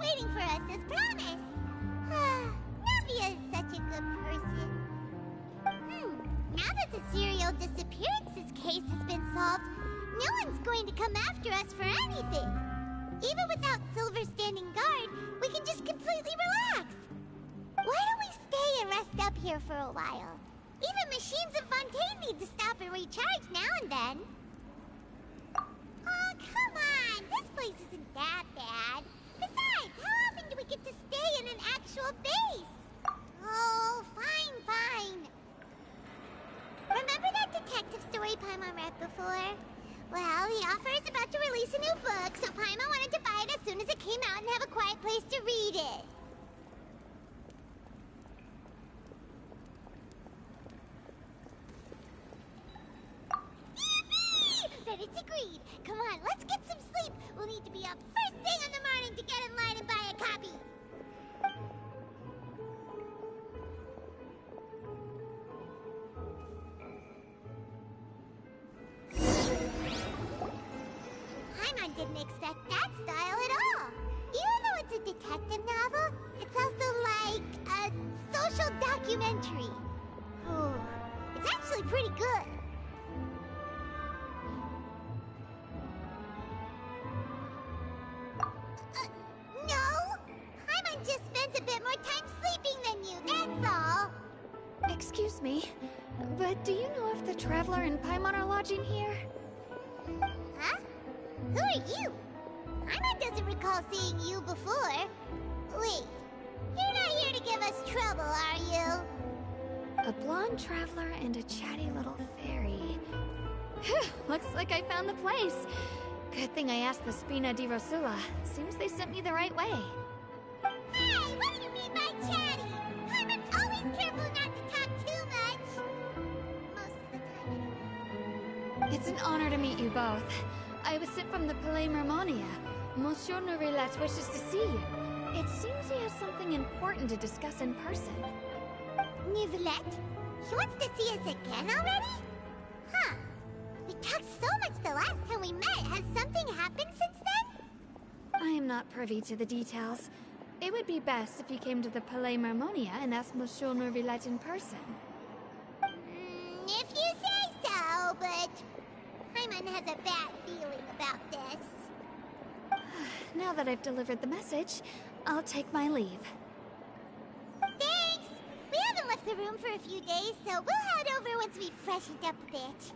waiting for us as promised. Navia is such a good person. Now that the serial disappearances case has been solved, no one's going to come after us for anything. Even without Silver standing guard, we can just completely relax. Why don't we stay and rest up here for a while? Even machines in Fontaine need to stop and recharge now and then. Oh, come on! This place isn't that bad. Besides, how often do we get to stay in an actual base? Oh, fine. Remember that detective story Paimon read before? Well, the author is about to release a new book, so Paimon wanted to buy it as soon as it came out and have a quiet place to read it. Then it's agreed. Come on, let's get some sleep. We'll need to be up first thing in the morning to get in line and buy a copy. Paimon didn't expect that style at all. Even though it's a detective novel, it's also like a social documentary. It's actually pretty good. No! Paimon just spends a bit more time sleeping than you, that's all. Excuse me, but do you know if the Traveler and Paimon are lodging here? Huh? Who are you? Paimon doesn't recall seeing you before. Wait, you're not here to give us trouble, are you? A blonde traveler and a chatty little fairy. Looks like I found the place. Good thing I asked the Spina di Rosula. Seems they sent me the right way. Hey, what do you mean by chatty? Paimon's always careful not to talk too much. Most of the time, anyway. It's an honor to meet you both. I was sent from the Palais Mermonia. Monsieur Nourillet wishes to see you. It seems he has something important to discuss in person. Nourillet? He wants to see us again already? Huh. We talked so much the last time we met. Has something happened since then? I am not privy to the details. It would be best if you came to the Palais Mermonia and asked Monsieur Nourillet in person. If you say so, but Paimon has a bad feeling about this. Now that I've delivered the message, I'll take my leave. Thanks! We haven't left the room for a few days, so we'll head over once we've freshened up a bit.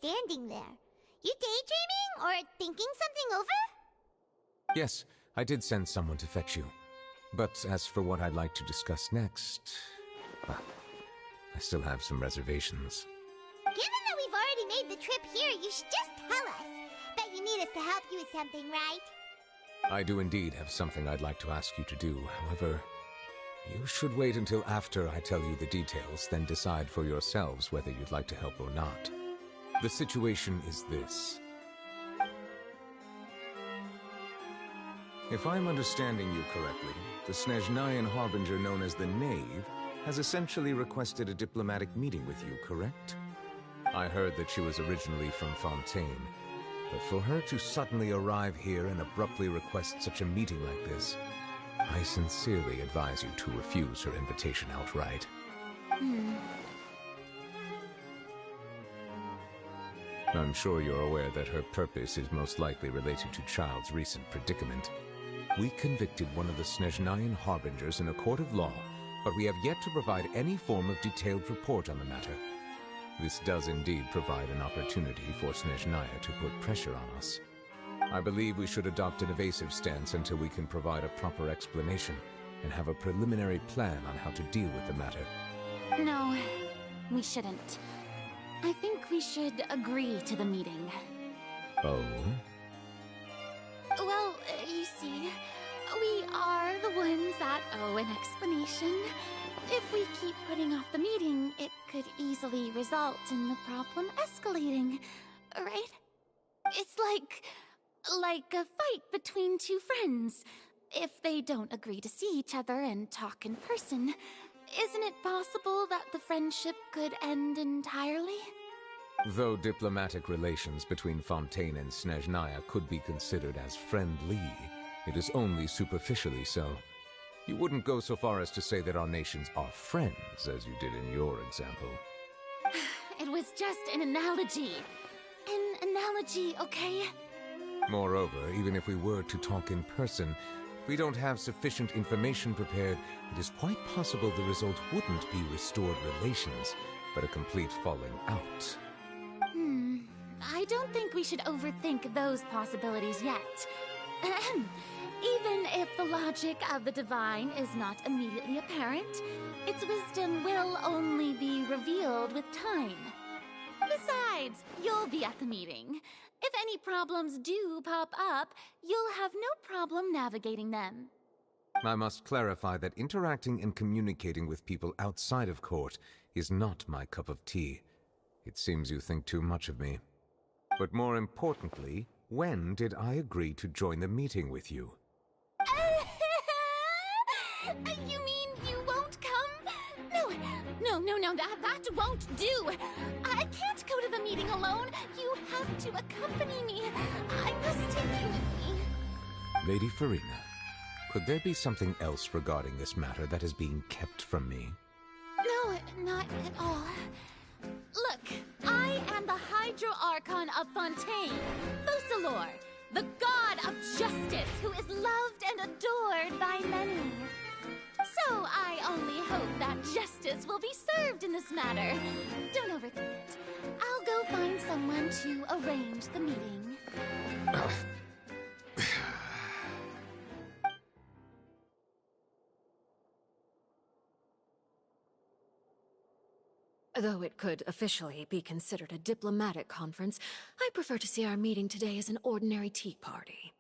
standing there. You daydreaming or thinking something over? Yes, I did send someone to fetch you. But as for what I'd like to discuss next, well, I still have some reservations. Given that we've already made the trip here, you should just tell us. Bet you need us to help you with something, right? I do indeed have something I'd like to ask you to do. However, you should wait until after I tell you the details, then decide for yourselves whether you'd like to help or not. The situation is this. If I'm understanding you correctly, the Snezhnayan harbinger known as the Knave has essentially requested a diplomatic meeting with you, correct? I heard that she was originally from Fontaine, but for her to suddenly arrive here and abruptly request such a meeting like this, I sincerely advise you to refuse her invitation outright. I'm sure you're aware that her purpose is most likely related to Child's recent predicament. We convicted one of the Snezhnayan harbingers in a court of law, but we have yet to provide any form of detailed report on the matter. This does indeed provide an opportunity for Snezhnaya to put pressure on us. I believe we should adopt an evasive stance until we can provide a proper explanation and have a preliminary plan on how to deal with the matter. No, we shouldn't. I think we should agree to the meeting. Oh? Well, you see, we are the ones that owe an explanation. If we keep putting off the meeting, it could easily result in the problem escalating, right? It's like a fight between two friends. If they don't agree to see each other and talk in person, isn't it possible that the friendship could end entirely? Though diplomatic relations between Fontaine and Snezhnaya could be considered as friendly, it is only superficially so. You wouldn't go so far as to say that our nations are friends, as you did in your example. It was just an analogy. An analogy, okay? Moreover, even if we were to talk in person, if we don't have sufficient information prepared, it is quite possible the result wouldn't be restored relations, but a complete falling out. I don't think we should overthink those possibilities yet. Even if the logic of the divine is not immediately apparent, its wisdom will only be revealed with time. Besides, you'll be at the meeting. If any problems do pop up, you'll have no problem navigating them. I must clarify that interacting and communicating with people outside of court is not my cup of tea. It seems you think too much of me. But more importantly, when did I agree to join the meeting with you? You mean you won't come? No, that won't do. I can't go to the meeting alone. You have to accompany me. I must take you with me. Lady Farina, could there be something else regarding this matter that is being kept from me? No, not at all. Look, I am the Hydro Archon of Fontaine, Focalor, the god of justice who is loved and adored by many. So I only hope that justice will be served in this matter. Don't overthink it. I'll go find someone to arrange the meeting. Though it could officially be considered a diplomatic conference, I prefer to see our meeting today as an ordinary tea party.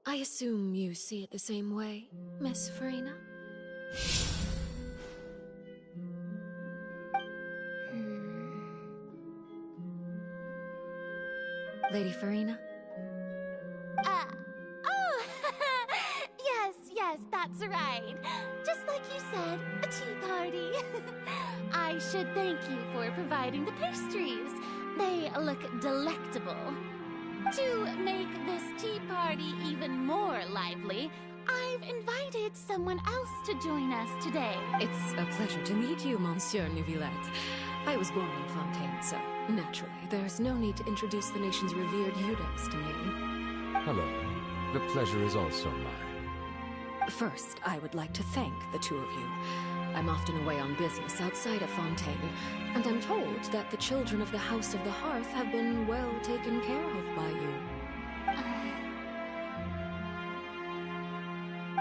I assume you see it the same way, Miss Farina? Lady Farina? Yes, that's right. Just like you said, a tea party. I should thank you for providing the pastries. They look delectable. To make this tea party even more lively, I've invited someone else to join us today. It's a pleasure to meet you, Monsieur Neuvillette. I was born in Fontaine, so naturally, there's no need to introduce the nation's revered Eudex to me. Hello. The pleasure is also mine. First, I would like to thank the two of you. I'm often away on business outside of Fontaine, and I'm told that the children of the House of the Hearth have been well taken care of by you.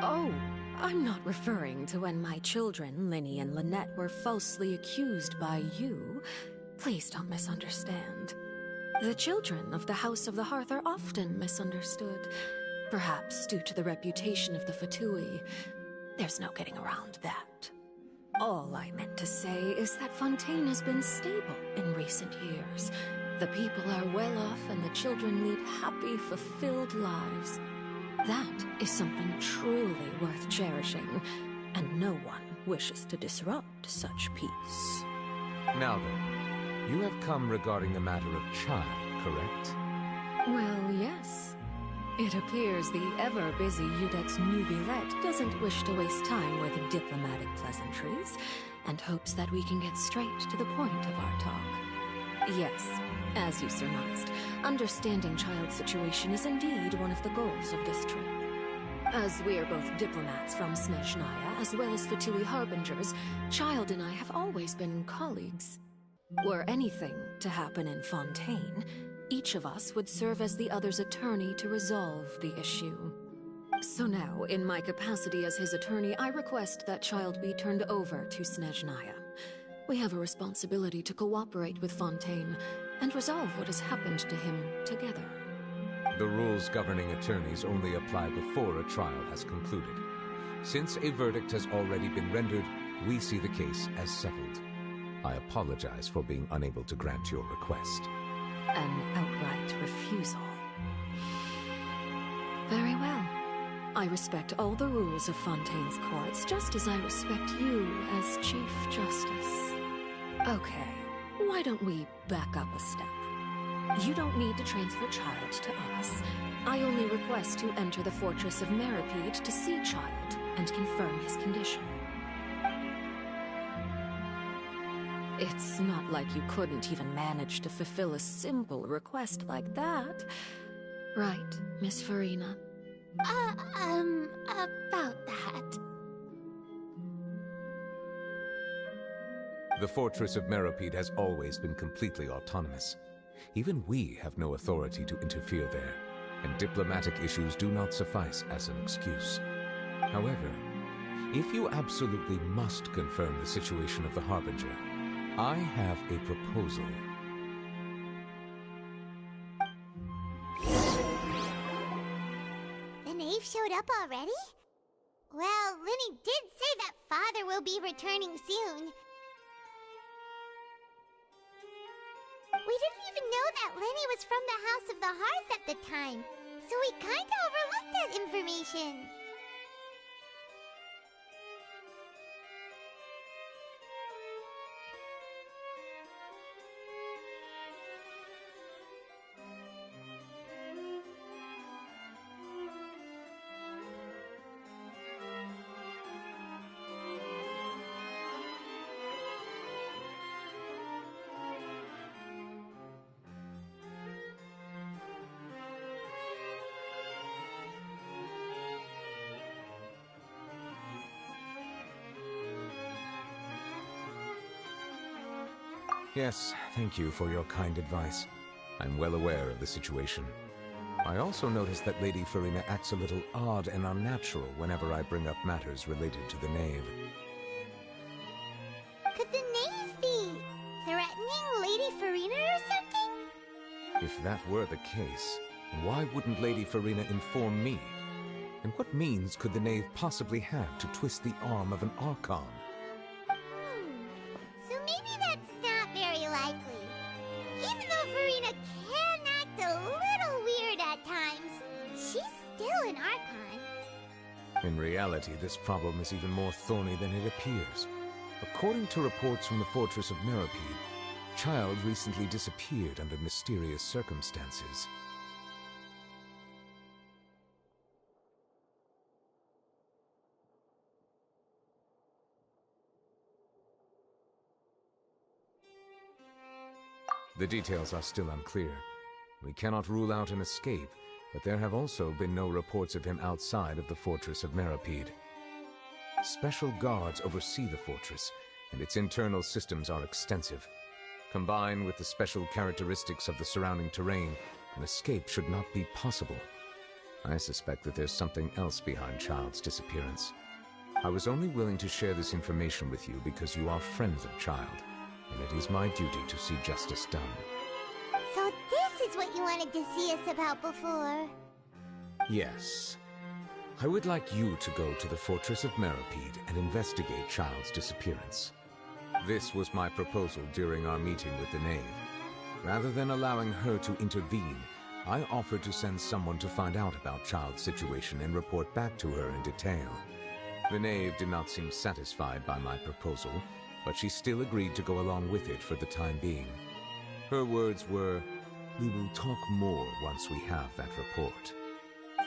Oh, I'm not referring to when my children, Linny and Lynette, were falsely accused by you. Please don't misunderstand. The children of the House of the Hearth are often misunderstood, perhaps due to the reputation of the Fatui. There's no getting around that. All I meant to say is that Fontaine has been stable in recent years. The people are well off and the children lead happy, fulfilled lives. That is something truly worth cherishing, and no one wishes to disrupt such peace. Now then, you have come regarding the matter of child, correct? Well, yes. It appears the ever-busy Iudex Nubilette doesn't wish to waste time with diplomatic pleasantries, and hopes that we can get straight to the point of our talk. Yes, as you surmised, understanding Child's situation is indeed one of the goals of this trip. As we are both diplomats from Snezhnaya, as well as Fatui Harbingers, Child and I have always been colleagues. Were anything to happen in Fontaine, each of us would serve as the other's attorney to resolve the issue. So now, in my capacity as his attorney, I request that Child be turned over to Snezhnaya. We have a responsibility to cooperate with Fontaine and resolve what has happened to him together. The rules governing attorneys only apply before a trial has concluded. Since a verdict has already been rendered, we see the case as settled. I apologize for being unable to grant your request. An outright refusal. Very well. I respect all the rules of Fontaine's courts, just as I respect you as Chief Justice. Okay, why don't we back up a step? You don't need to transfer Child to us. I only request to enter the fortress of Meripede to see Child and confirm his condition. It's not like you couldn't even manage to fulfill a simple request like that. Right, Miss Farina? About that. The fortress of Meripede has always been completely autonomous. Even we have no authority to interfere there, and diplomatic issues do not suffice as an excuse. However, if you absolutely must confirm the situation of the Harbinger, I have a proposal. The knave showed up already? Well, Linny did say that Father will be returning soon. We didn't even know that Linny was from the House of the Hearth at the time, so we kinda overlooked that information. Yes, thank you for your kind advice. I'm well aware of the situation. I also noticed that Lady Farina acts a little odd and unnatural whenever I bring up matters related to the knave. Could the knave be threatening Lady Farina or something? If that were the case, why wouldn't Lady Farina inform me? And what means could the knave possibly have to twist the arm of an Archon? So maybe that's not very likely. Even though Farina can act a little weird at times, she's still an Archon. In reality, this problem is even more thorny than it appears. According to reports from the Fortress of Meripede, Child recently disappeared under mysterious circumstances. The details are still unclear. We cannot rule out an escape, but there have also been no reports of him outside of the Fortress of Meripede. Special guards oversee the fortress, and its internal systems are extensive. Combined with the special characteristics of the surrounding terrain, an escape should not be possible. I suspect that there's something else behind Child's disappearance. I was only willing to share this information with you because you are friends of Child, and it is my duty to see justice done. So this is what you wanted to see us about before. Yes. I would like you to go to the Fortress of Meripede and investigate Child's disappearance. This was my proposal during our meeting with the Knave. Rather than allowing her to intervene, I offered to send someone to find out about Child's situation and report back to her in detail. The Knave did not seem satisfied by my proposal, but she still agreed to go along with it for the time being. Her words were, "We will talk more once we have that report."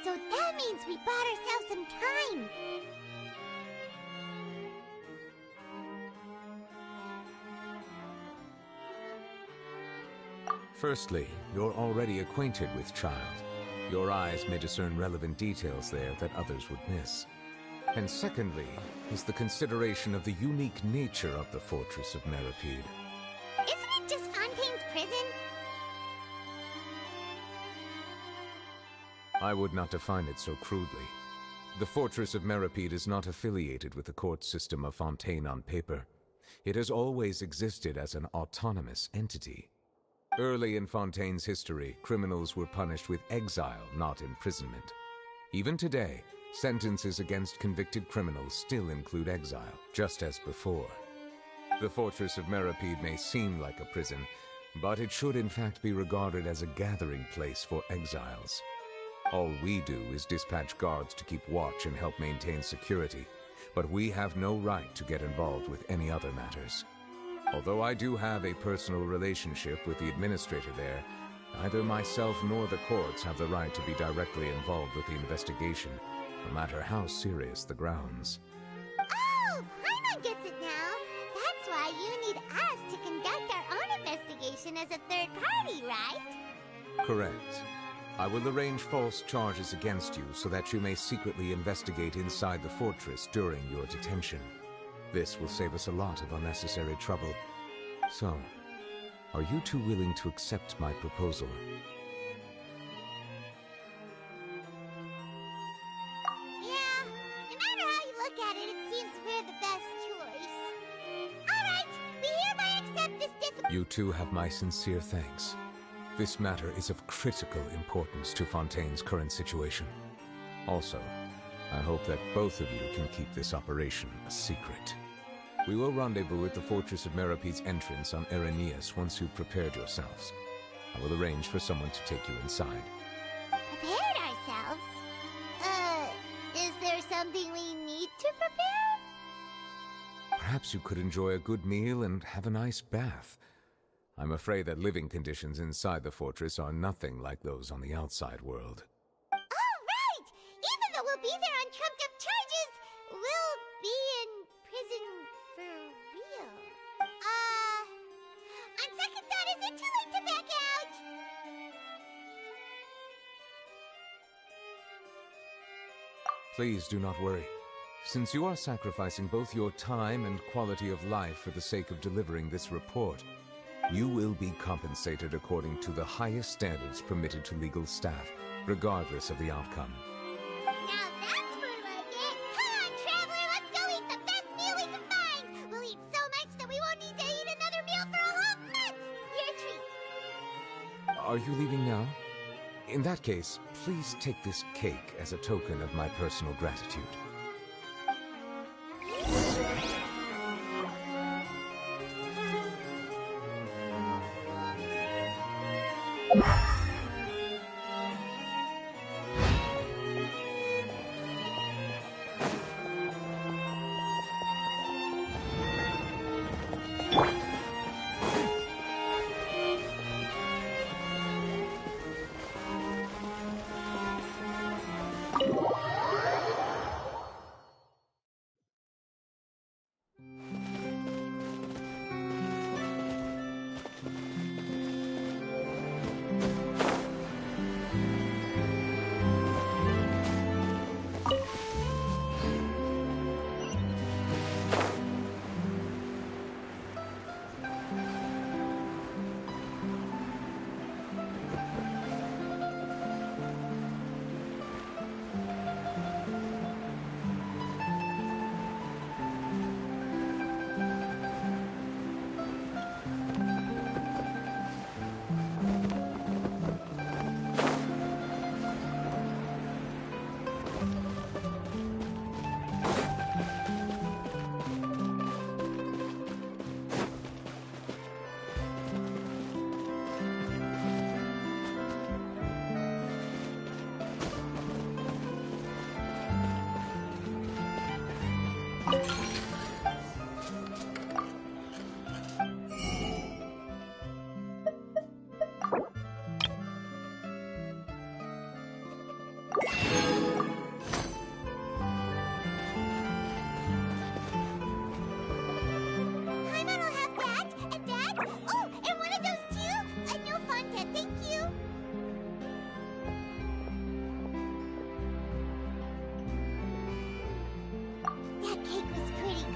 So that means we bought ourselves some time. Firstly, you're already acquainted with Child. Your eyes may discern relevant details there that others would miss. And secondly, is the consideration of the unique nature of the Fortress of Meripede. Isn't it just Fontaine's prison? I would not define it so crudely. The Fortress of Meripede is not affiliated with the court system of Fontaine on paper. It has always existed as an autonomous entity. Early in Fontaine's history, criminals were punished with exile, not imprisonment. Even today, sentences against convicted criminals still include exile, just as before. The Fortress of Meripede may seem like a prison, but it should in fact be regarded as a gathering place for exiles. All we do is dispatch guards to keep watch and help maintain security, but we have no right to get involved with any other matters. Although I do have a personal relationship with the administrator there, neither myself nor the courts have the right to be directly involved with the investigation, no matter how serious the grounds. Oh, Paimon gets it now. That's why you need us to conduct our own investigation as a third party, right? Correct. I will arrange false charges against you so that you may secretly investigate inside the fortress during your detention. This will save us a lot of unnecessary trouble. So, are you two willing to accept my proposal? Yeah, no matter how you look at it, it seems we're the best choice. Alright, we hereby accept this difficult— You two have my sincere thanks. This matter is of critical importance to Fontaine's current situation. Also, I hope that both of you can keep this operation a secret. We will rendezvous at the Fortress of Meripede's entrance on Erinius once you've prepared yourselves. I will arrange for someone to take you inside. Prepared ourselves? Is there something we need to prepare? Perhaps you could enjoy a good meal and have a nice bath. I'm afraid that living conditions inside the fortress are nothing like those on the outside world. Oh, right! Even though we'll be there on trumped-up charges, we'll be in prison for real. On second thought, is it too late to back out? Please do not worry. Since you are sacrificing both your time and quality of life for the sake of delivering this report, you will be compensated according to the highest standards permitted to legal staff, regardless of the outcome. Now that's more like it! Come on, Traveler, let's go eat the best meal we can find! We'll eat so much that we won't need to eat another meal for a whole month! Your treat! Are you leaving now? In that case, please take this cake as a token of my personal gratitude.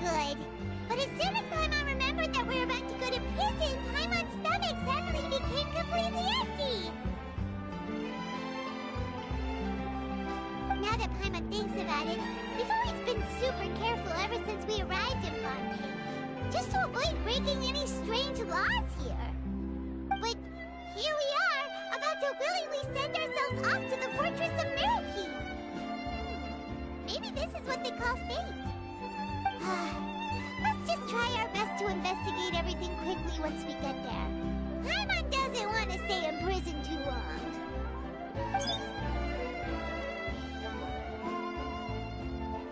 good. But as soon as Paimon remembered that we're about to go to prison, Paimon's stomach suddenly became completely empty. Now that Paimon thinks about it, we've always been super careful ever since we arrived in Fontaine, just to avoid breaking any strange laws here. But here we are, about to willingly send ourselves off to the Fortress of Mirrorkeep. Maybe this is what they call fate. Let's just try our best to investigate everything quickly once we get there. Paimon doesn't want to stay in prison too long.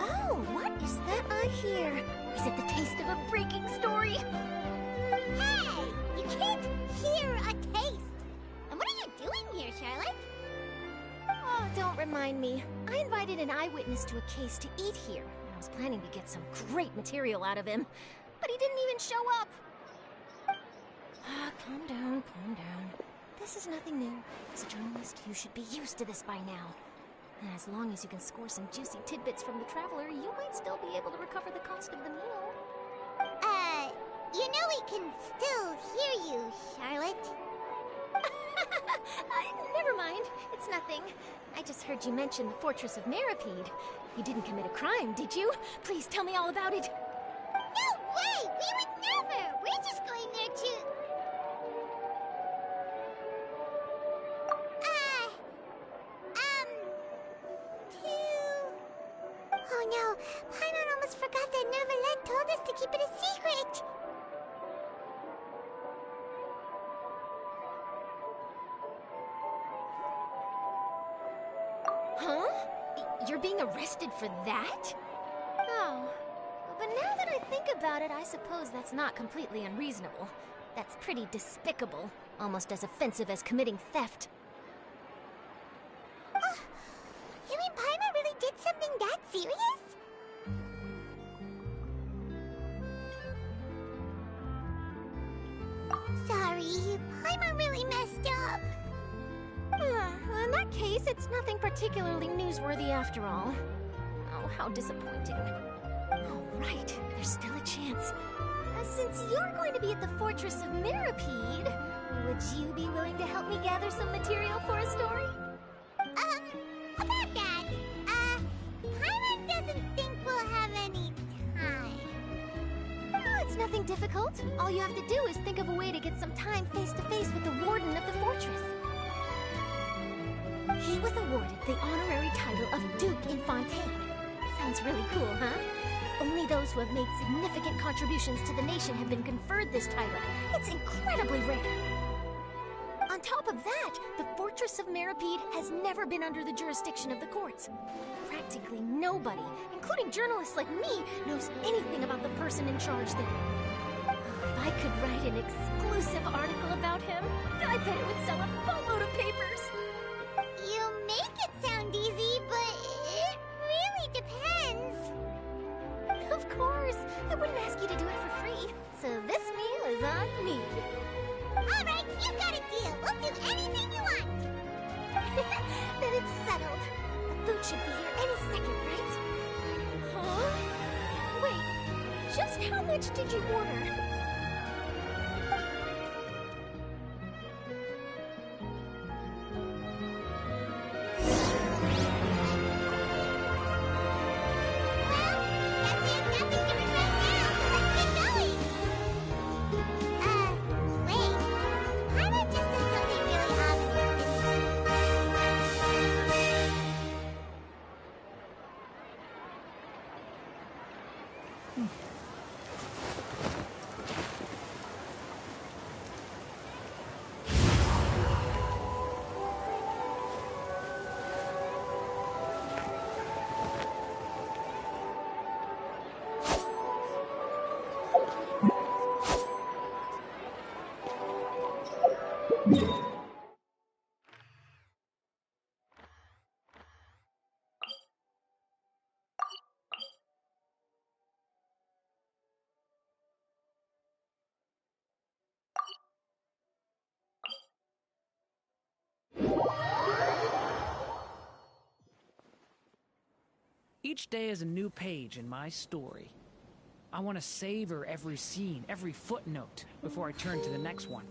Oh, what is that I hear? Is it the taste of a breaking story? Hey! You can't hear a taste! And what are you doing here, Charlotte? Oh, don't remind me. I invited an eyewitness to a case to eat here, and I was planning to get some great material out of him. But he didn't even show up. Calm down, calm down. This is nothing new. As a journalist, you should be used to this by now. And as long as you can score some juicy tidbits from the Traveler, you might still be able to recover the cost of the meal. You know we can still hear you, Charlotte. Never mind. It's nothing. I just heard you mention the Fortress of Mirrorkeep. You didn't commit a crime, did you? Please tell me all about it. No way! We would never! We're just going there to... Oh no, Paimon almost forgot that Neverland told us to keep it a secret! Huh? You're being arrested for that? Oh. But now that I think about it, I suppose that's not completely unreasonable. That's pretty despicable. Almost as offensive as committing theft. You mean Paimon really did something that serious? Sorry, Paimon really messed up. In that case, it's nothing particularly newsworthy after all. Oh, how disappointing. Oh, right, there's still a chance. Since you're going to be at the Fortress of Mirrorkeep, would you be willing to help me gather some material for a story? About that, Paimon doesn't think we'll have any time. Oh, it's nothing difficult. All you have to do is think of a way to get some time face-to-face with the Warden of the Fortress. He was awarded the honorary title of Duke in Fontaine. Sounds really cool, huh? Only those who have made significant contributions to the nation have been conferred this title. It's incredibly rare. On top of that, the Fortress of Mirrorkeep has never been under the jurisdiction of the courts. Practically nobody, including journalists like me, knows anything about the person in charge there. If I could write an exclusive article about him, I bet it would sell a boatload of papers. You make it sound easy, but it really depends. Of course, I wouldn't ask you to do it for free. So this meal is on me. Alright, you got a deal. We'll do anything you want. Then it's settled. The food should be here any second, right? Huh? Wait, just how much did you order? Each day is a new page in my story. I want to savor every scene, every footnote, before I turn to the next one.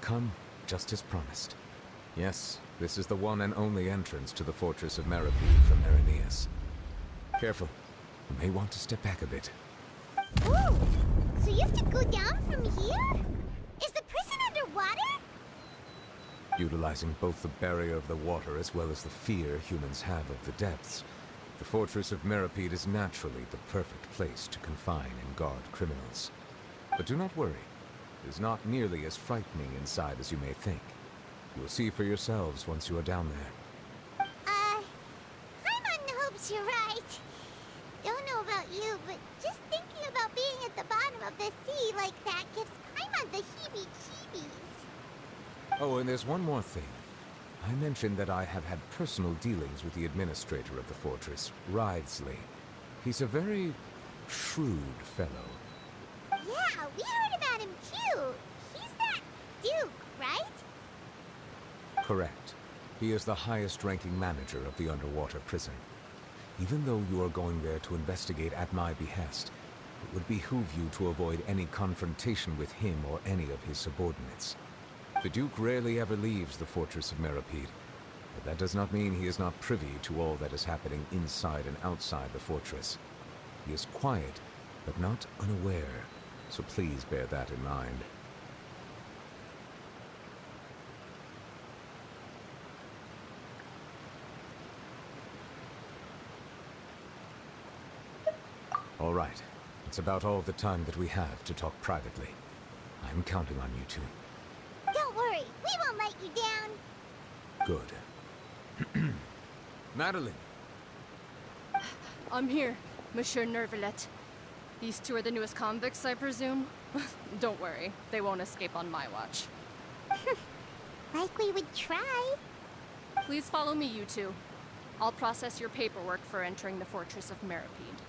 Come, just as promised. Yes, this is the one and only entrance to the fortress of Meripede from Araneus. Careful. You may want to step back a bit. Ooh! So you have to go down from here? Is the prison underwater? Utilizing both the barrier of the water as well as the fear humans have of the depths, the fortress of Meripede is naturally the perfect place to confine and guard criminals. But do not worry. It is not nearly as frightening inside as you may think. You will see for yourselves once you are down there. I'm on hopes you're right. Don't know about you, but just thinking about being at the bottom of the sea like that gives Paimon the heebie-jeebies. Oh, and there's one more thing. I mentioned that I have had personal dealings with the administrator of the fortress, Wriothesley. He's a very shrewd fellow. Yeah, we heard about him too. He's that Duke, right? Correct. He is the highest-ranking manager of the underwater prison. Even though you are going there to investigate at my behest, it would behoove you to avoid any confrontation with him or any of his subordinates. The Duke rarely ever leaves the fortress of Meripede, but that does not mean he is not privy to all that is happening inside and outside the fortress. He is quiet, but not unaware. So please bear that in mind. All right. It's about all the time that we have to talk privately. I'm counting on you two. Don't worry, we won't let you down. Good. Madeline! I'm here, Monsieur Nervalet. These two are the newest convicts, I presume? Don't worry, they won't escape on my watch. Like we would try. Please follow me, you two. I'll process your paperwork for entering the Fortress of Meripede.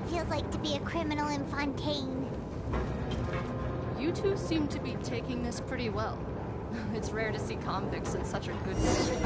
Feels like to be a criminal in Fontaine. You two seem to be taking this pretty well. It's rare to see convicts in such a good mood.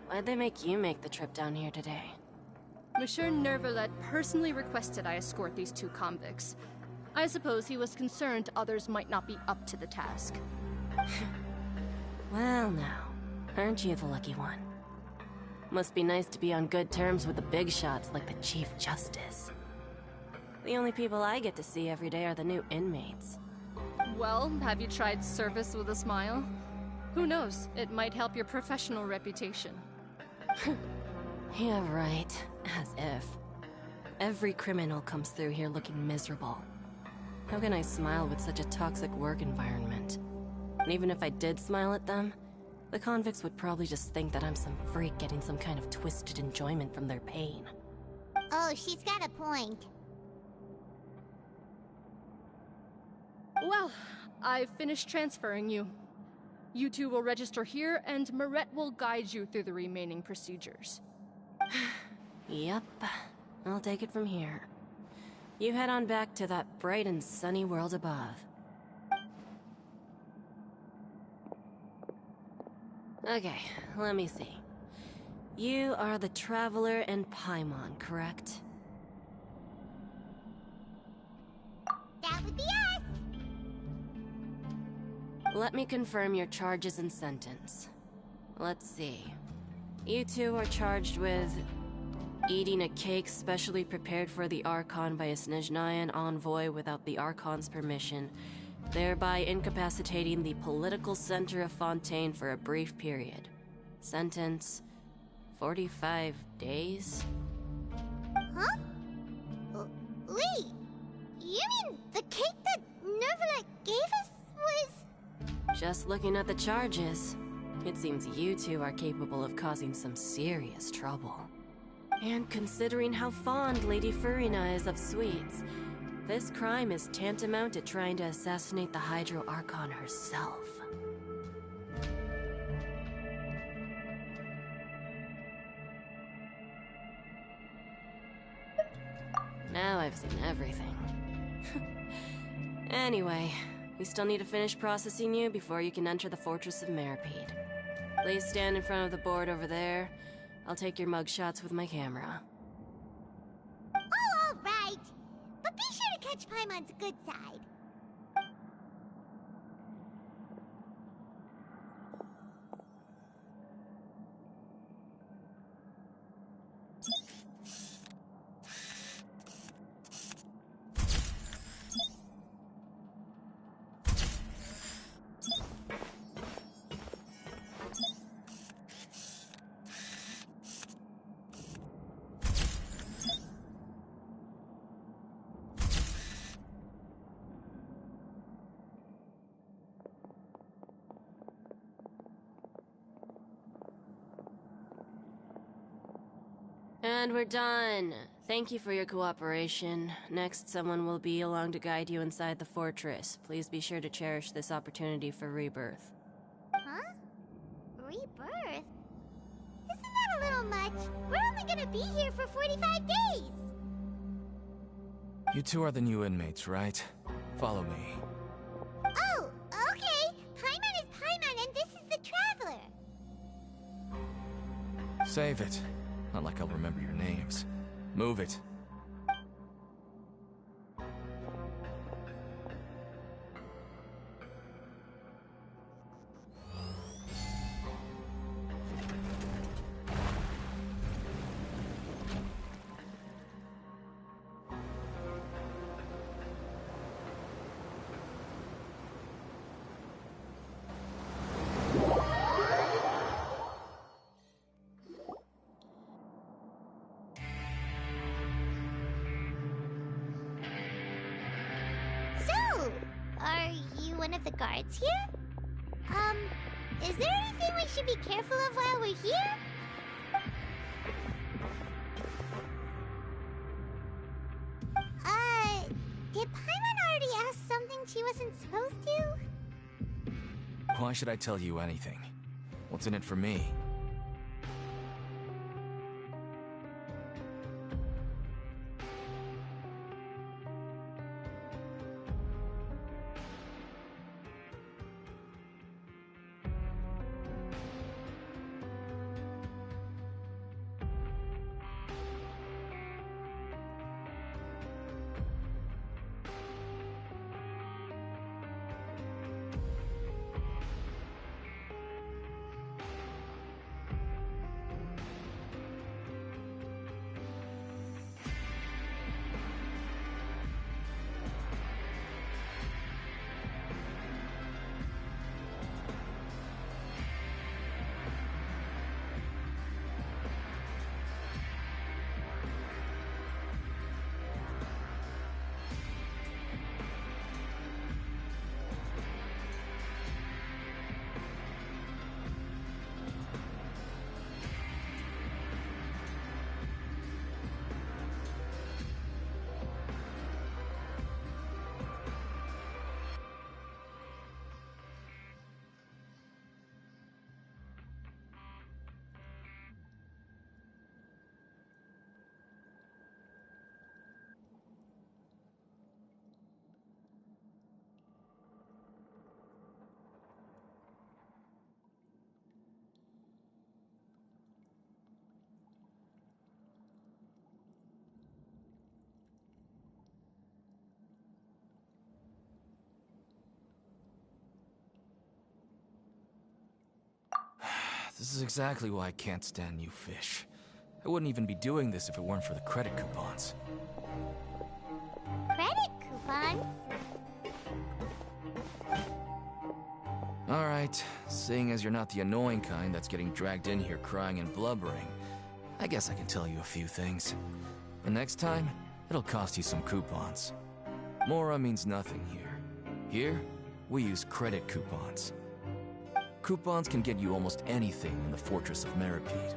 Why'd they make you make the trip down here today? Monsieur Nervalet personally requested I escort these two convicts. I suppose he was concerned others might not be up to the task. Well now, aren't you the lucky one? Must be nice to be on good terms with the big shots like the Chief Justice. The only people I get to see every day are the new inmates. Well, have you tried service with a smile? Who knows, it might help your professional reputation. Yeah, right. As if. Every criminal comes through here looking miserable. How can I smile with such a toxic work environment? And even if I did smile at them, the convicts would probably just think that I'm some freak getting some kind of twisted enjoyment from their pain. Oh, she's got a point. Well, I've finished transferring you. You two will register here, and Marette will guide you through the remaining procedures. Yep. I'll take it from here. You head on back to that bright and sunny world above. Okay, let me see. You are the Traveler and Paimon, correct? That would be us! Let me confirm your charges and sentence. Let's see. You two are charged with eating a cake specially prepared for the Archon by a Snezhnayan envoy without the Archon's permission, thereby incapacitating the political center of Fontaine for a brief period. Sentence: 45 days? Huh? Wait, you mean the cake that Nervalet gave us was... Just looking at the charges, it seems you two are capable of causing some serious trouble. And considering how fond Lady Furina is of sweets, this crime is tantamount to trying to assassinate the Hydro Archon herself. Now I've seen everything. Anyway, we still need to finish processing you before you can enter the Fortress of Meripede. Please stand in front of the board over there. I'll take your mugshots with my camera. Oh, all right. But be sure to catch Paimon's good side. And we're done. Thank you for your cooperation. Next, someone will be along to guide you inside the fortress. Please be sure to cherish this opportunity for rebirth. Huh? Rebirth? Isn't that a little much? We're only gonna be here for 45 days! You two are the new inmates, right? Follow me. Oh, okay! Paimon is Paimon and this is the Traveler! Save it. Not like I'll remember your names. Move it. So, are you one of the guards here? Is there anything we should be careful of while we're here? Did Paimon already ask something she wasn't supposed to? Why should I tell you anything? What's in it for me? This is exactly why I can't stand you fish. I wouldn't even be doing this if it weren't for the credit coupons. Credit coupons? Alright, seeing as you're not the annoying kind that's getting dragged in here crying and blubbering, I guess I can tell you a few things. The next time, it'll cost you some coupons. Mora means nothing here. Here, we use credit coupons. Coupons can get you almost anything in the Fortress of Meripede.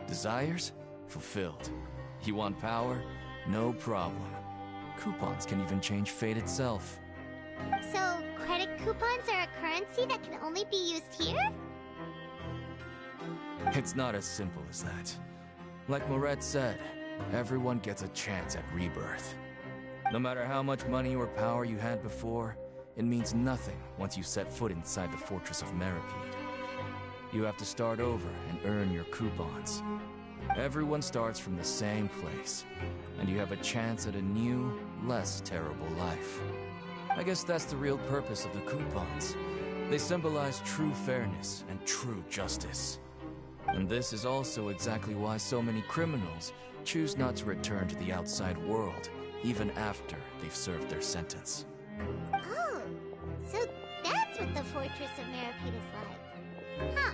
Desires? Fulfilled. You want power? No problem. Coupons can even change fate itself. So, credit coupons are a currency that can only be used here? It's not as simple as that. Like Moret said, everyone gets a chance at rebirth. No matter how much money or power you had before, it means nothing once you set foot inside the Fortress of Meripede. You have to start over and earn your coupons. Everyone starts from the same place, and you have a chance at a new, less terrible life. I guess that's the real purpose of the coupons. They symbolize true fairness and true justice. And this is also exactly why so many criminals choose not to return to the outside world, even after they've served their sentence. Oh, so that's what the Fortress of Meripede is like. Huh.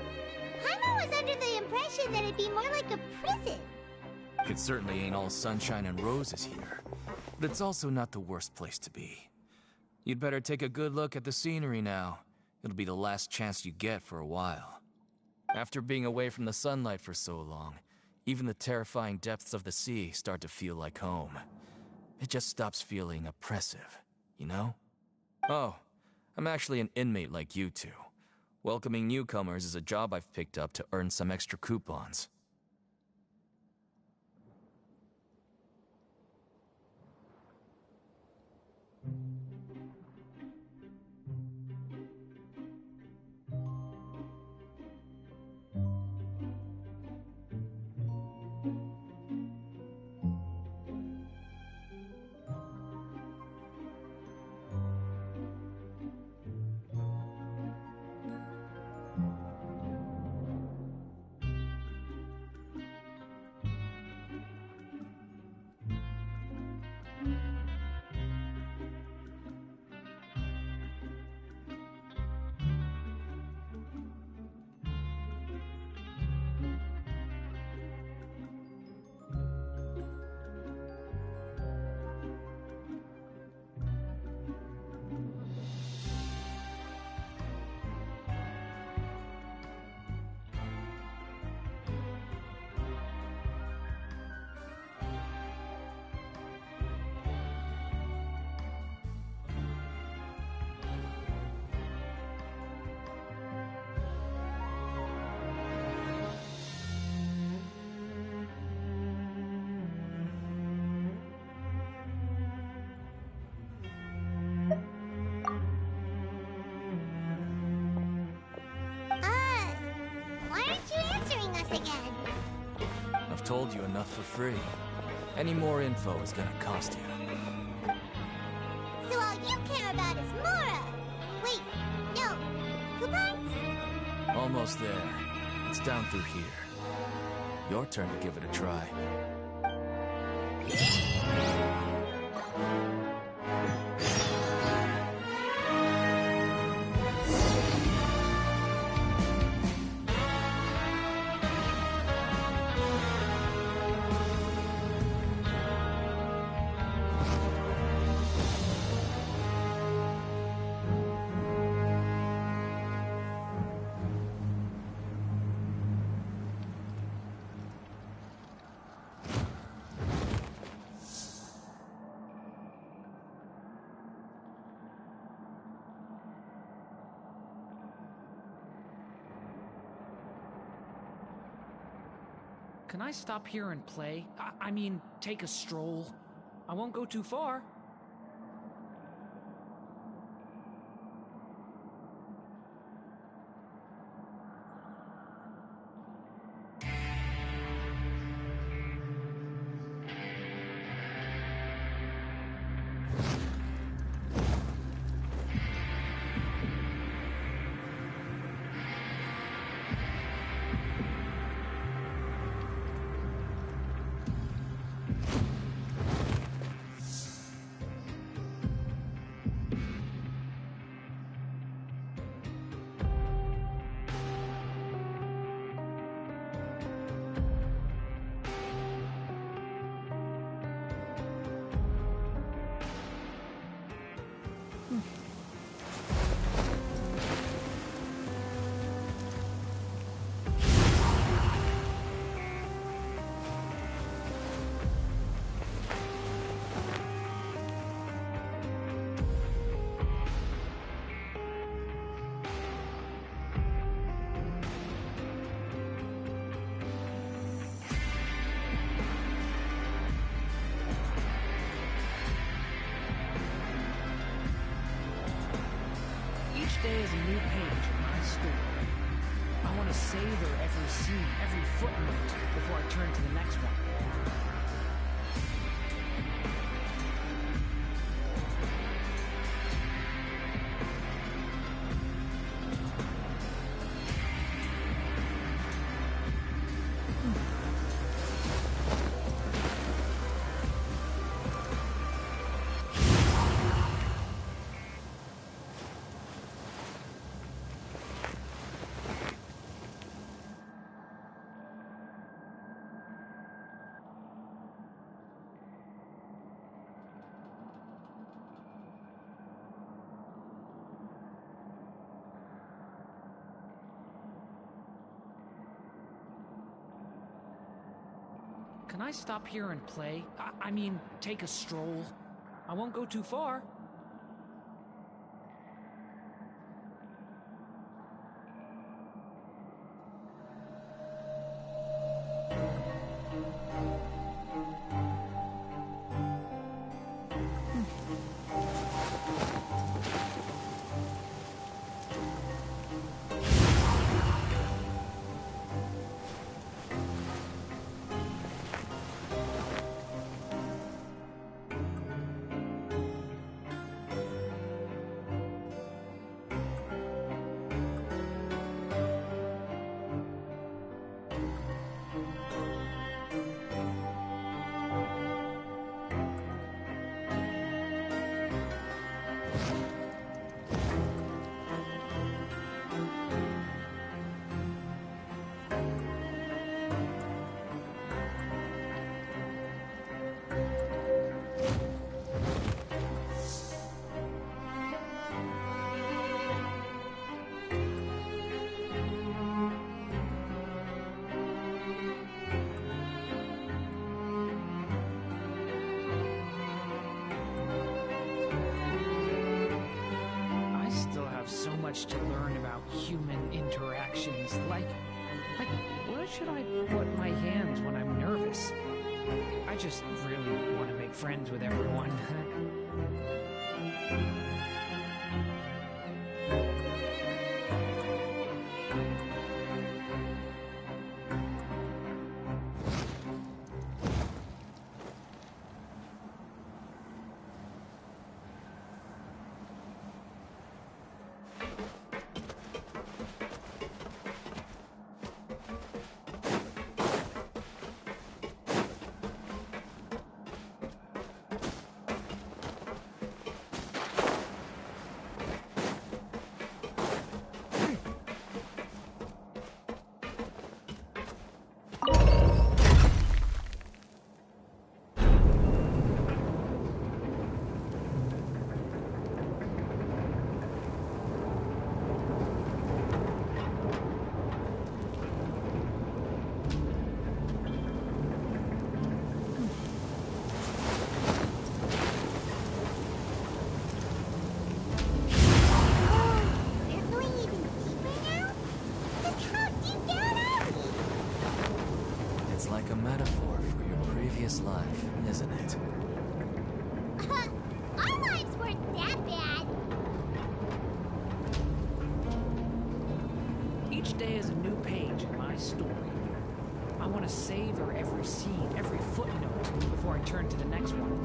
Paimon was under the impression that it'd be more like a prison. It certainly ain't all sunshine and roses here, but it's also not the worst place to be. You'd better take a good look at the scenery now. It'll be the last chance you get for a while. After being away from the sunlight for so long, Even the terrifying depths of the sea start to feel like home. It just stops feeling oppressive, you know? Oh, I'm actually an inmate like you two. Welcoming newcomers is a job I've picked up to earn some extra coupons. Why aren't you answering us again? I've told you enough for free. Any more info is gonna cost you. So all you care about is Mora! Wait, no, coupons? Almost there. It's down through here. Your turn to give it a try. Can I stop here and play? I mean, take a stroll. I won't go too far. Each day is a new page in my story. I want to savor every scene, every footnote, before I turn to the next one. can I stop here and play? I mean, take a stroll. I won't go too far. So much to learn about human interactions. Like, where should I put my hands when I'm nervous? I just really want to make friends with everyone. Life, isn't it? Our lives weren't that bad. Each day is a new page in my story. I want to savor every scene, every footnote, before I turn to the next one.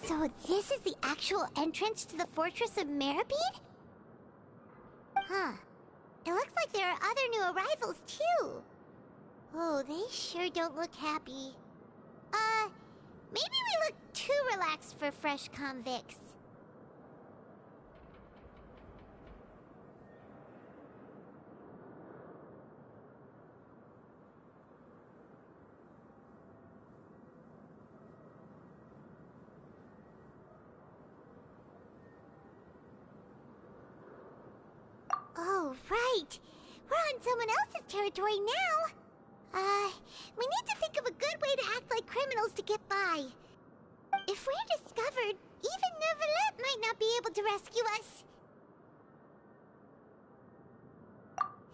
So this is the actual entrance to the Fortress of Meribede? Huh. It looks like there are other new arrivals, too. Oh, they sure don't look happy. Maybe we look too relaxed for fresh convicts. Oh, right. We're on someone else's territory now. We need to think of a good way to act like criminals to get by. If we're discovered, even Neuvillette might not be able to rescue us.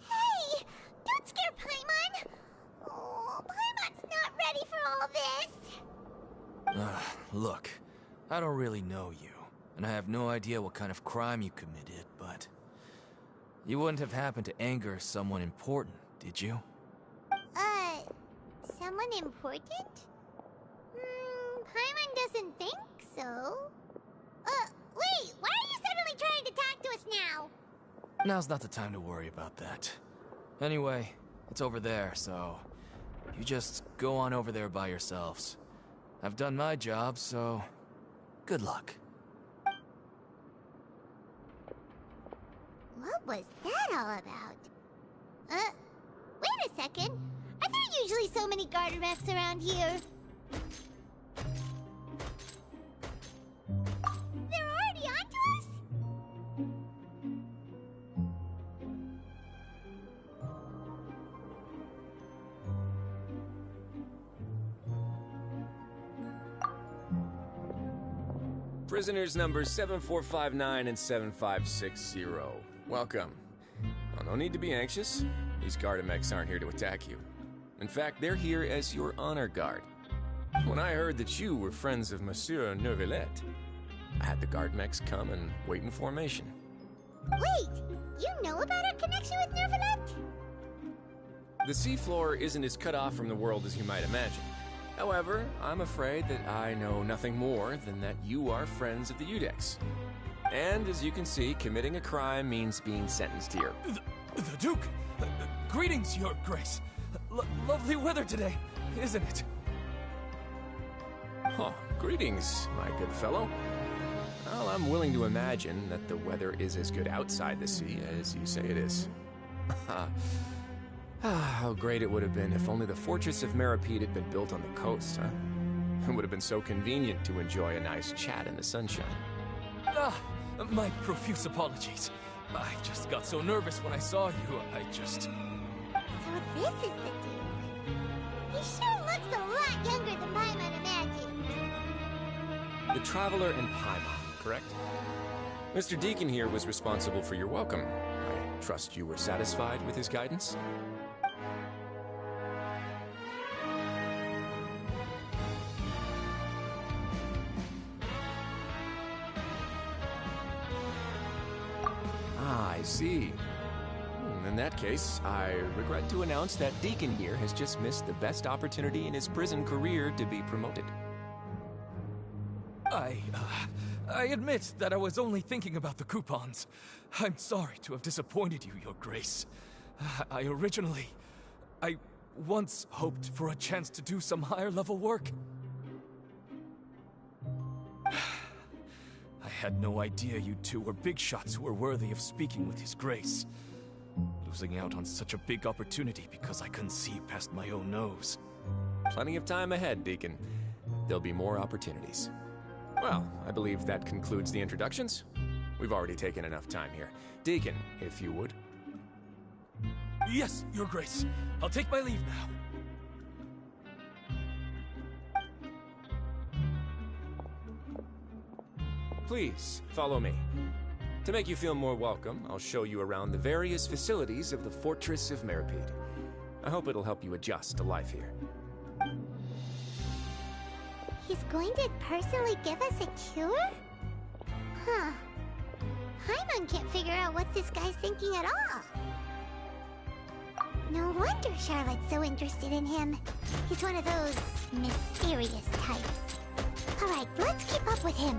Hey! Don't scare Paimon! Oh, Paimon's not ready for all this. Look, I don't really know you, and I have no idea what kind of crime you committed, but you wouldn't have happened to anger someone important, did you? Someone important? Paimon doesn't think so. Wait, why are you suddenly trying to talk to us now? Now's not the time to worry about that. Anyway, it's over there, so you just go on over there by yourselves. I've done my job, so good luck. What was that all about? Wait a second. Are there usually so many garter mechs around here? They're already onto us? Prisoners numbers 7459 and 7560. Welcome. Well, no need to be anxious. These Gardamex aren't here to attack you. In fact, they're here as your honor guard. When I heard that you were friends of Monsieur Neuvillette, I had the Gardamex come and wait in formation. Wait, you know about our connection with Neuvillette? The seafloor isn't as cut off from the world as you might imagine. However, I'm afraid that I know nothing more than that you are friends of the Udex. And as you can see, committing a crime means being sentenced here. The Duke! Greetings, Your Grace. Lovely weather today, isn't it? Huh, greetings, my good fellow. Well, I'm willing to imagine that the weather is as good outside the sea as you say it is. How great it would have been if only the Fortress of Meripede had been built on the coast, huh? It would have been so convenient to enjoy a nice chat in the sunshine. My profuse apologies. I just got so nervous when I saw you, So this is the Duke. He sure looks a lot younger than Paimon imagined. The Traveler and Paimon, correct? Mr. Deacon here was responsible for your welcome. I trust you were satisfied with his guidance? I see. In that case, I regret to announce that Deacon here has just missed the best opportunity in his prison career to be promoted. I admit that I was only thinking about the coupons. I'm sorry to have disappointed you, Your Grace. I once hoped for a chance to do some higher-level work. I had no idea you two were big shots who were worthy of speaking with His Grace. Losing out on such a big opportunity because I couldn't see past my own nose. Plenty of time ahead, Deacon. There'll be more opportunities. Well, I believe that concludes the introductions. We've already taken enough time here. Deacon, if you would. Yes, Your Grace. I'll take my leave now. Please, follow me. To make you feel more welcome, I'll show you around the various facilities of the Fortress of Meripede. I hope it'll help you adjust to life here. He's going to personally give us a cure? Huh. Paimon can't figure out what this guy's thinking at all. No wonder Charlotte's so interested in him. He's one of those mysterious types. Alright, let's keep up with him.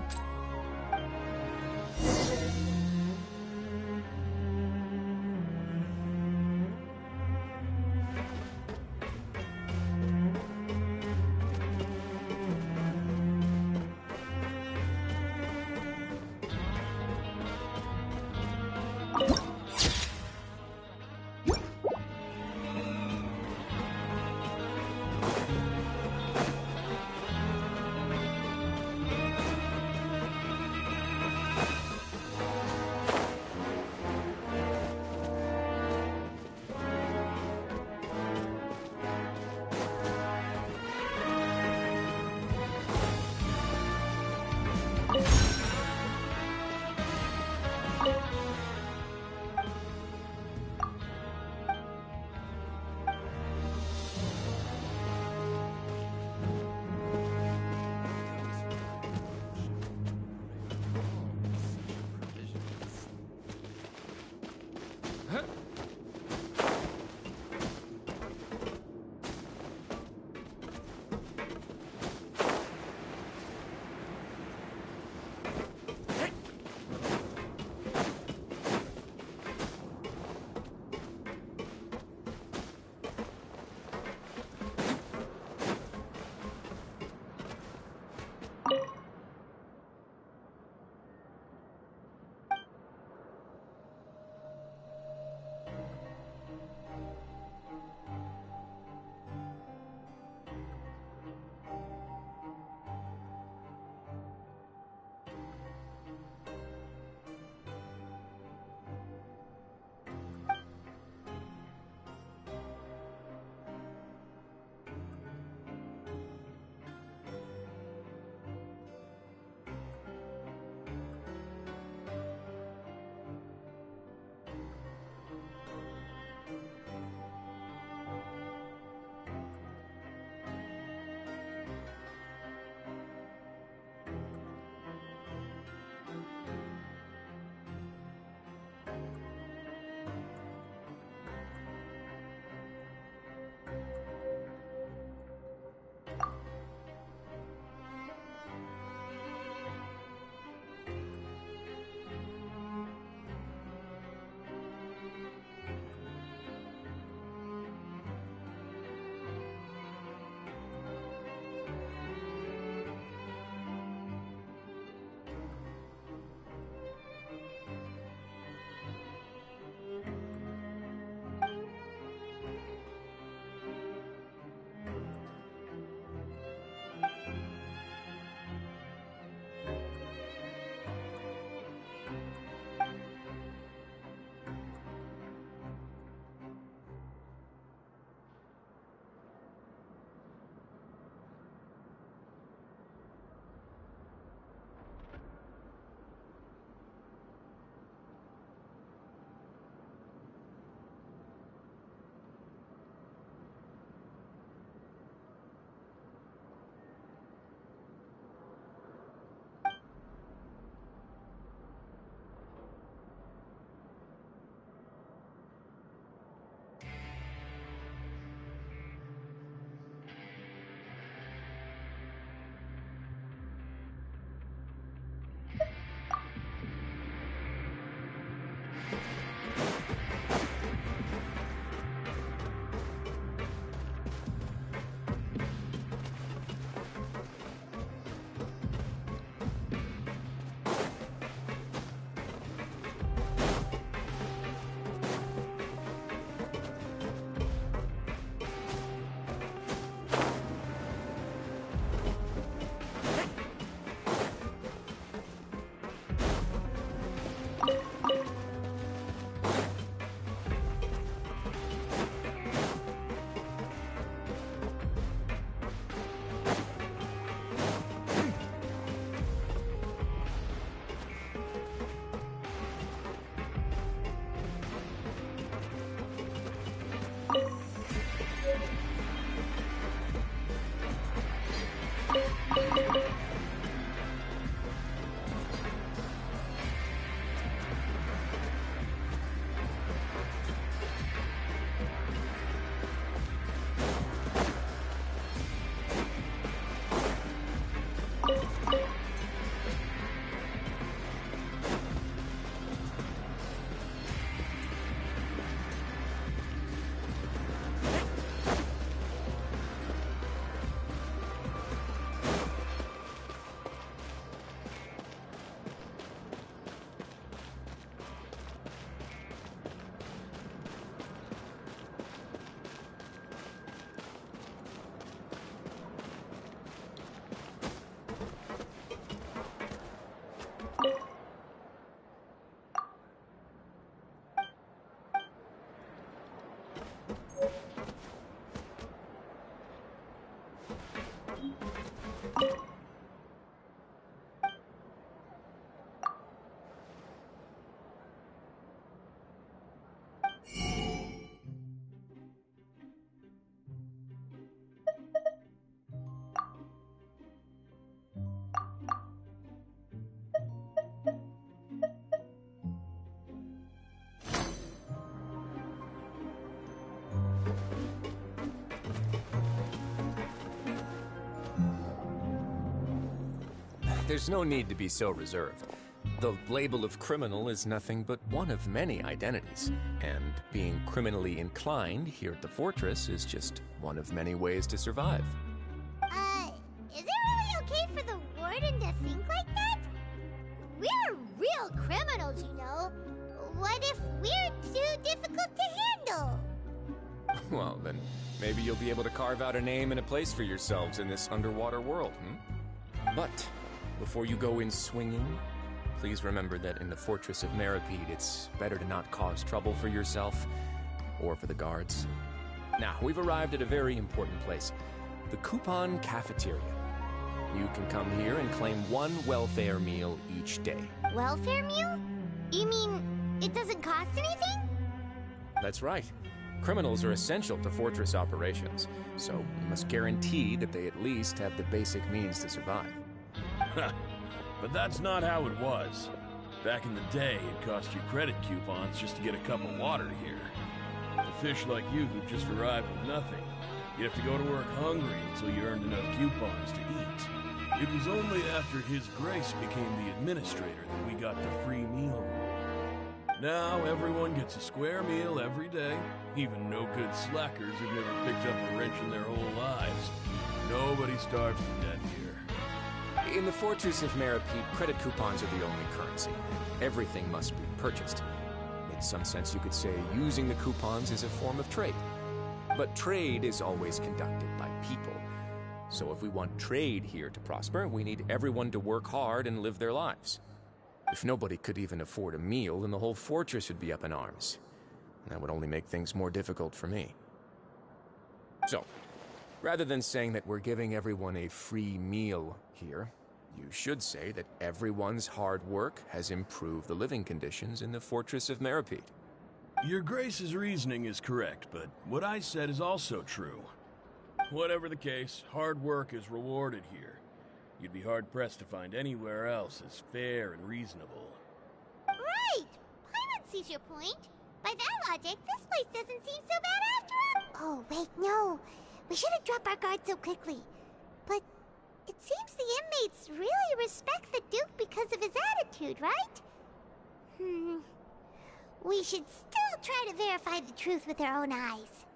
There's no need to be so reserved. The label of criminal is nothing but one of many identities, and being criminally inclined here at the fortress is just one of many ways to survive. Is it really okay for the warden to think like that? We're real criminals, you know. What if we're too difficult to handle? Well, then maybe you'll be able to carve out a name and a place for yourselves in this underwater world, But before you go in swinging, please remember that in the Fortress of Meripede, it's better to not cause trouble for yourself or for the guards. Now, we've arrived at a very important place, the Coupon Cafeteria. You can come here and claim one welfare meal each day. Welfare meal? You mean it doesn't cost anything? That's right. Criminals are essential to Fortress operations, so we must guarantee that they at least have the basic means to survive. But that's not how it was. Back in the day, it cost you credit coupons just to get a cup of water here. For fish like you who just arrived with nothing, you'd have to go to work hungry until you earned enough coupons to eat. It was only after His Grace became the administrator that we got the free meal rule. Now everyone gets a square meal every day, even no-good slackers who've never picked up a wrench in their whole lives. Nobody starves to death here. In the Fortress of Meripede, credit coupons are the only currency. Everything must be purchased. In some sense, you could say using the coupons is a form of trade. But trade is always conducted by people. So if we want trade here to prosper, we need everyone to work hard and live their lives. If nobody could even afford a meal, then the whole fortress would be up in arms. And that would only make things more difficult for me. So, rather than saying that we're giving everyone a free meal here, you should say that everyone's hard work has improved the living conditions in the Fortress of Meripede. Your Grace's reasoning is correct, but what I said is also true. Whatever the case, hard work is rewarded here. You'd be hard-pressed to find anywhere else as fair and reasonable. Right! Paimon sees your point. By that logic, this place doesn't seem so bad after all. Oh, wait, no. We shouldn't drop our guard so quickly. But it seems the inmates really respect the Duke because of his attitude, right? We should still try to verify the truth with our own eyes.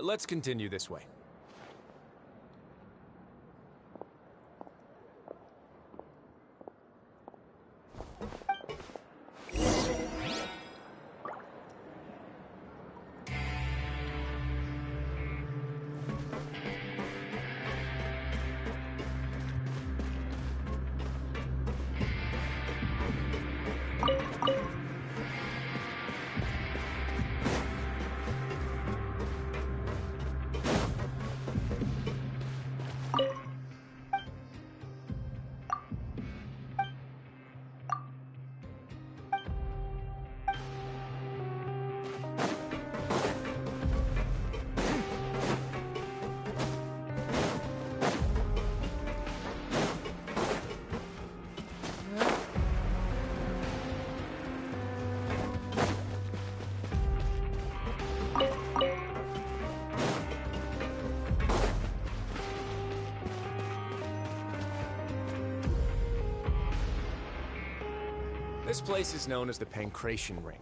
Let's continue this way. This place is known as the Pancration Ring.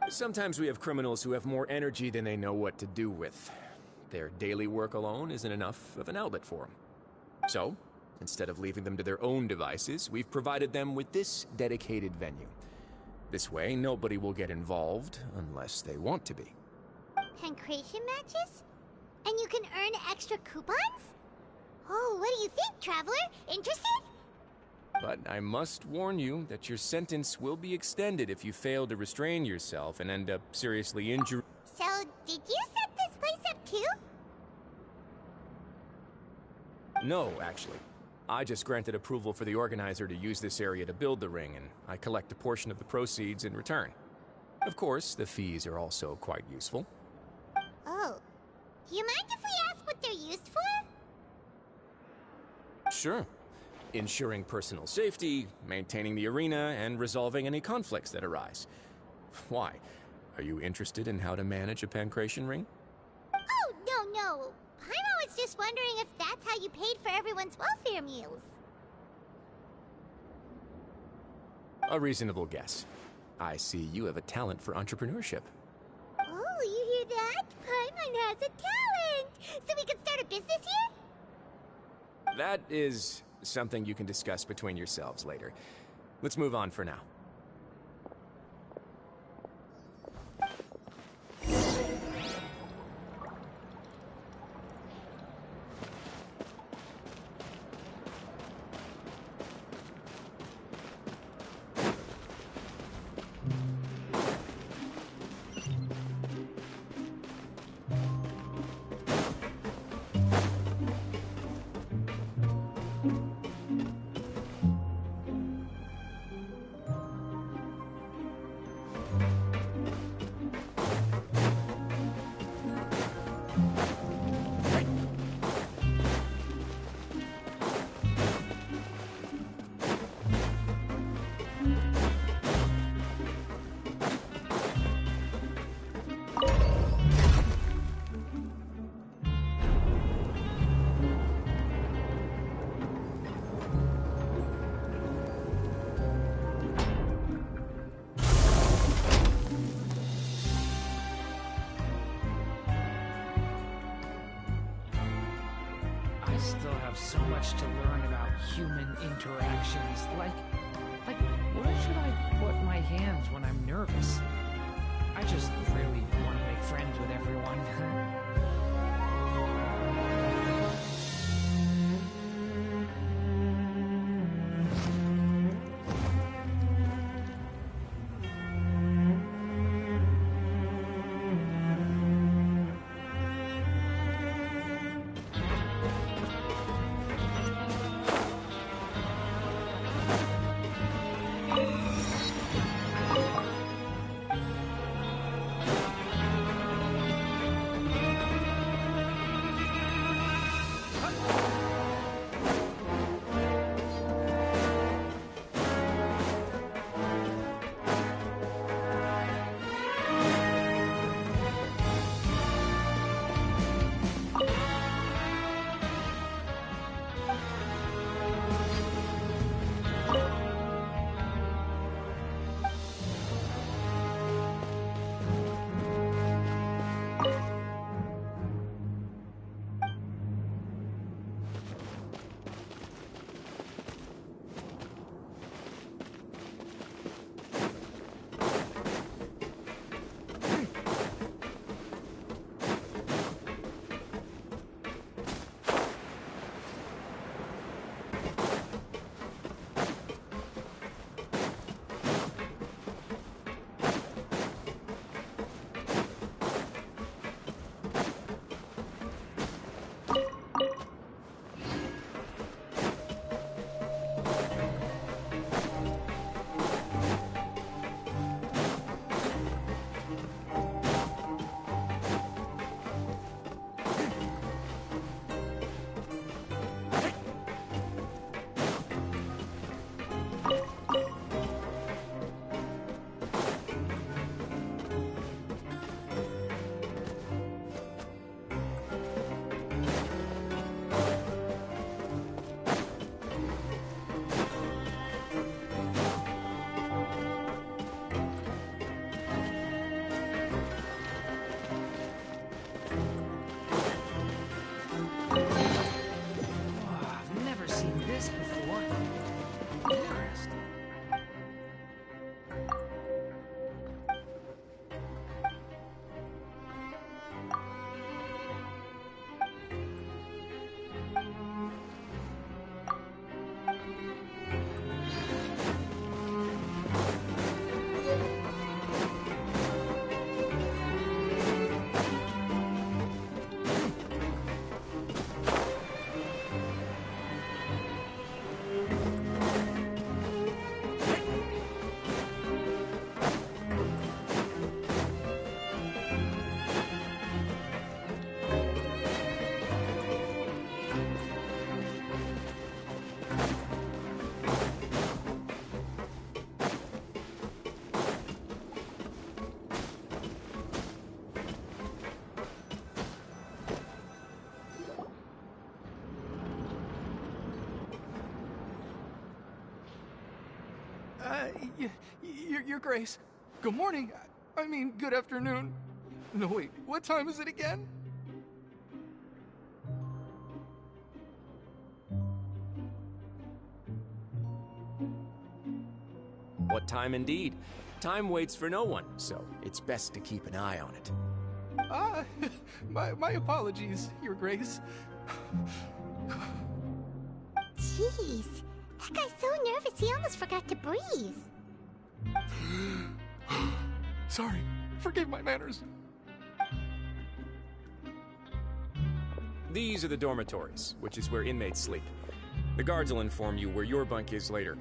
Sometimes we have criminals who have more energy than they know what to do with. Their daily work alone isn't enough of an outlet for them. So, instead of leaving them to their own devices, we've provided them with this dedicated venue. This way, nobody will get involved unless they want to be. Pancration matches? And you can earn extra coupons? Oh, what do you think, Traveler? Interested? But I must warn you that your sentence will be extended if you fail to restrain yourself and end up seriously injured. So, did you set this place up too? No, actually. I just granted approval for the organizer to use this area to build the ring, and I collect a portion of the proceeds in return. Of course, the fees are also quite useful. Oh. Do you mind if we ask what they're used for? Sure. Ensuring personal safety, maintaining the arena, and resolving any conflicts that arise. Why? Are you interested in how to manage a pancration ring? Oh, no. Paimon was just wondering if that's how you paid for everyone's welfare meals. A reasonable guess. I see you have a talent for entrepreneurship. Oh, you hear that? Paimon has a talent! So we can start a business here? That is something you can discuss between yourselves later. Let's move on for now. Still have so much to learn about human interactions. Like, where should I put my hands when I'm nervous? I just really want to make friends with everyone. Your Grace. Good morning. I mean, good afternoon. No, wait, what time is it again? What time indeed? Time waits for no one, so it's best to keep an eye on it. My apologies, Your Grace. Jeez, that guy's so nervous he almost forgot to breathe. Sorry, forgive my manners. These are the dormitories, which is where inmates sleep. The guards will inform you where your bunk is later.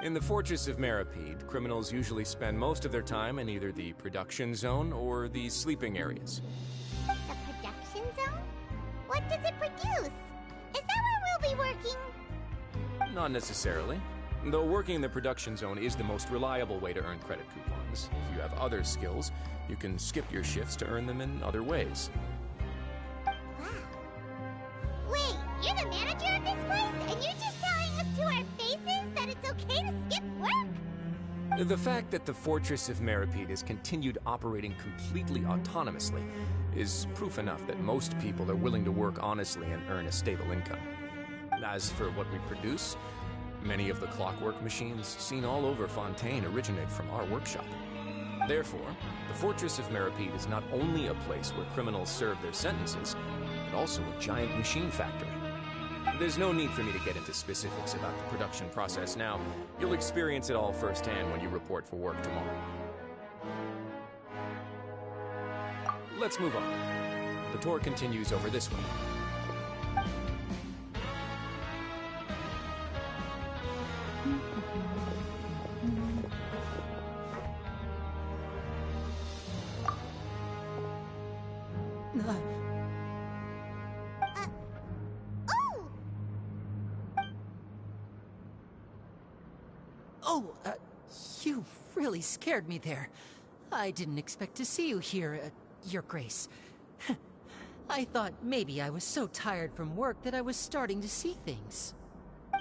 In the Fortress of Meripede, criminals usually spend most of their time in either the production zone or the sleeping areas. The production zone? What does it produce? Is that where we'll be working? Not necessarily. Though working in the production zone is the most reliable way to earn credit coupons. If you have other skills, you can skip your shifts to earn them in other ways. Wow. Wait, you're the manager of this place? And you're just telling us to our faces that it's okay to skip work? The fact that the Fortress of Meripede has continued operating completely autonomously is proof enough that most people are willing to work honestly and earn a stable income. As for what we produce, many of the clockwork machines seen all over Fontaine originate from our workshop. Therefore, the Fortress of Meripede is not only a place where criminals serve their sentences, but also a giant machine factory. There's no need for me to get into specifics about the production process now. You'll experience it all firsthand when you report for work tomorrow. Let's move on. The tour continues over this way. You really scared me there. I didn't expect to see you here, Your Grace. I thought maybe I was so tired from work that I was starting to see things.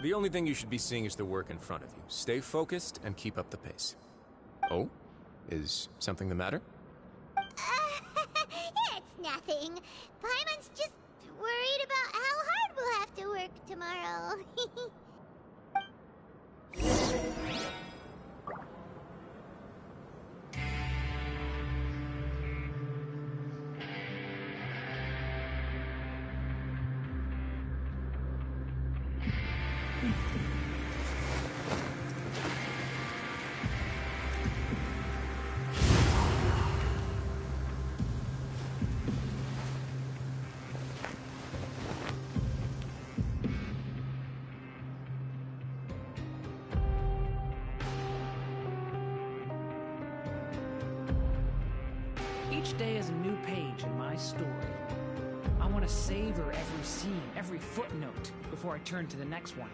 The only thing you should be seeing is the work in front of you. Stay focused and keep up the pace. Oh? Is something the matter? It's nothing. Paimon's just worried about how hard we'll have to work tomorrow. Each day is a new page in my story. I want to savor every scene, every footnote, before I turn to the next one.